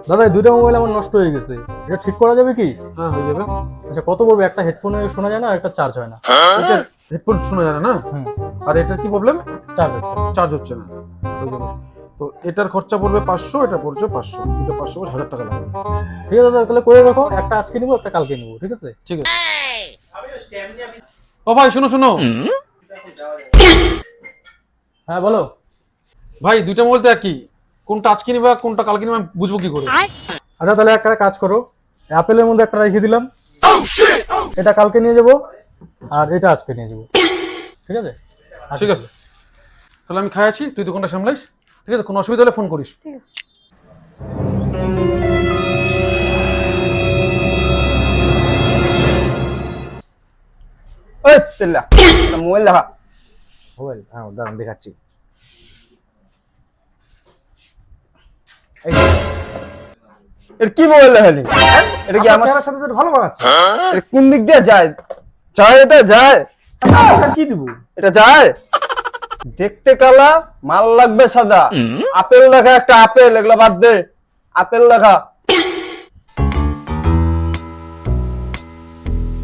দাদা এই দুইটা মোবাইল আমার নষ্ট হয়ে গেছে, এটা ঠিক করা যাবে কি? হ্যাঁ হয়ে যাবে। আচ্ছা কত পড়বে? একটা হেডফোনে শোনা যায় না আর একটা চার্জ হয় না। এটার হেডফোন শোনা যায় না। হুম, আর এটার কি প্রবলেম? চার্জ হচ্ছে না। চার্জ হচ্ছে না। হয়ে যাবে। তো এটার খরচা পড়বে 500, এটা পড়ছে 500, এটা 500 করে 1000 টাকা লাগবে। ঠিক আছে দাদা, তাহলে করে রাখো, একটা আজকে নিবো একটা কালকে নিবো, ঠিক আছে? ঠিক আছে। ও ভাই শোনো শোনো, হ্যাঁ বলো। ভাই দুইটা মোবাইল তো একই, কোনটা আজকে নিবা কোনটা কালকে নিবা আমি বুঝবো কি করে? আচ্ছা তাহলে একটা কাজ করো, অ্যাপেলের মধ্যে একটা রেখে দিলাম, এটা কালকে নিয়ে যাবো আর এটা আজকে নিয়ে যাবো, ঠিক আছে? ঠিক আছে, তাহলে আমি খাই আছি, তুই দোকানটা সামলাইস। ঠিক আছে, কোনো অসুবিধা হলে ফোন করিস। ঠিক আছে। ওই তেল্লা মোবাইল দেখা। মোবাইল, হ্যাঁ দাঁড়ান দেখাচ্ছি। এর কি মোবাইল দেখালি? এটা কি আমার চেহারার সাথে সাথে ভালো মানাচ্ছে। এর কোন দিক দিয়ে যায়? যায় এটা যায়? এটা কি দিব? এটা যায়? দেখতে কালা, মাল লাগবে সাদা। আপেল দেখা, একটা আপেল, এগুলা বাদ দে। আপেল দেখা।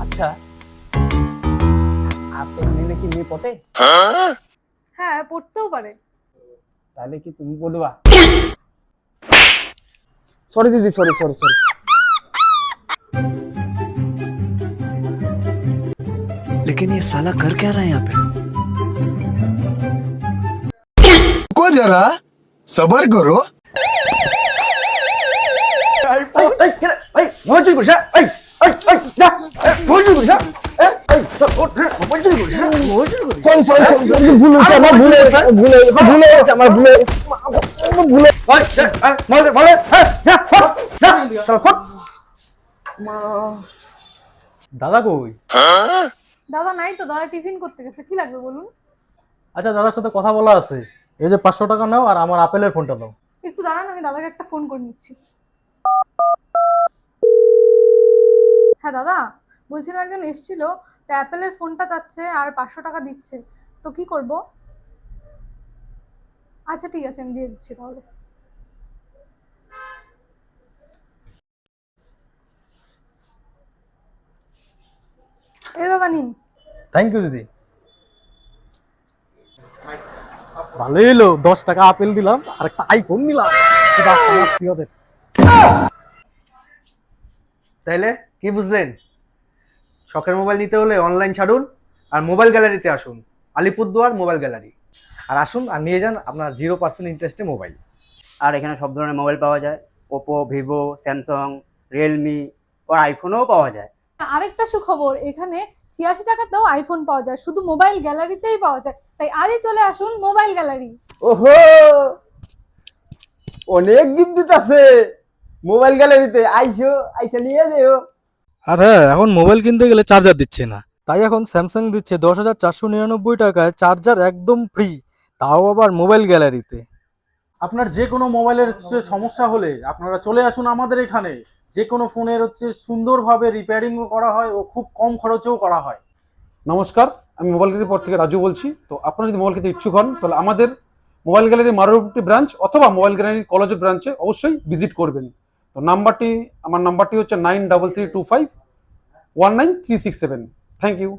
আচ্ছা, আপেল নিলে কি মেয়ে পটে? হ্যাঁ পড়তেও পারে। তাহলে কি তুমি পড়বা? সরি দিদি, সরি সরি সরি। लेकिन ये साला कर क्या रहा है यहाँ पे? को जरा सबर करो। মোবাইল চুরি করিস? মোবাইল চুরি করিস? মোবাইল চুরি করিস? সরি সরি সরি সরি, ভুল হয়েছে আমার, ভুল হয়েছে, ভুল হয়েছে, ভুল হয়েছে আমার, ভুল হয়েছে, ভুল হয়েছে। বলে বলে যা ফট যা চল ফট। দাদা কই? দাদা নাই তো, দাদা টিফিন করতে গেছে। কি লাগবে বলুন? আচ্ছা দাদার সাথে কথা বলা আছে, এই যে 500 টাকা নাও আর আমার আপেলের ফোনটা দাও। একটু দাঁড়ান, আমি দাদাকে একটা ফোন করে নিচ্ছি। হ্যাঁ দাদা, বলছিলাম একজন এসেছিল, তো অ্যাপেলের ফোনটা চাচ্ছে আর 500 টাকা দিচ্ছে, তো কি করব? আচ্ছা ঠিক আছে, আমি দিয়ে দিচ্ছি তাহলে। এই দাদা নিন। থ্যাংক ইউ দিদি। ভালোই হলো, 10 টাকা আপেল দিলাম আর একটা আইফোন নিলাম। কি রাস্তা মারছি ওদের। তাইলে কি বুঝলেন? শখের মোবাইল নিতে হলে অনলাইন ছাড়ুন আর মোবাইল গ্যালারিতে আসুন। Alipurduar mobile gallery. আর আসুন আর নিয়ে যান আপনার 0% ইন্টারেস্টে মোবাইল। আর এখানে সব ধরনের মোবাইল পাওয়া যায়, ওপো, ভিভো, স্যামসাং, রিয়েলমি আর আইফোনও পাওয়া যায়। আরেকটা সুখবর, এখানে 86 টাকাতেও আইফোন পাওয়া যায়, শুধু মোবাইল গ্যালারিতেই পাওয়া যায়। তাই আজই চলে আসুন মোবাইল গ্যালারি। ওহো, অনেক গিফট দিতেছে মোবাইল গ্যালারিতে। আইসো, আইসা নিয়ে যেও। আর হ্যাঁ, এখন মোবাইল কিনতে গেলে চার্জার দিচ্ছে না, তাই এখন স্যামসাং দিচ্ছে 10,499 টাকায় চার্জার একদম ফ্রি, তাও আবার মোবাইল গ্যালারিতে। আপনার যে কোনো মোবাইলের হচ্ছে সমস্যা হলে আপনারা চলে আসুন আমাদের এখানে। যে কোনো ফোনের হচ্ছে সুন্দরভাবে রিপেয়ারিংও করা হয় ও খুব কম খরচেও করা হয়। নমস্কার, আমি মোবাইল গ্যালারির পর থেকে রাজু বলছি। তো আপনারা যদি মোবাইল কিনতে ইচ্ছুক হন তাহলে আমাদের মোবাইল গ্যালারি মারুতি ব্রাঞ্চ অথবা মোবাইল গ্যালারি কলেজ ব্রাঞ্চে অবশ্যই ভিজিট করবেন। তো আমার নাম্বারটি হচ্ছে 9332519367। Thank you.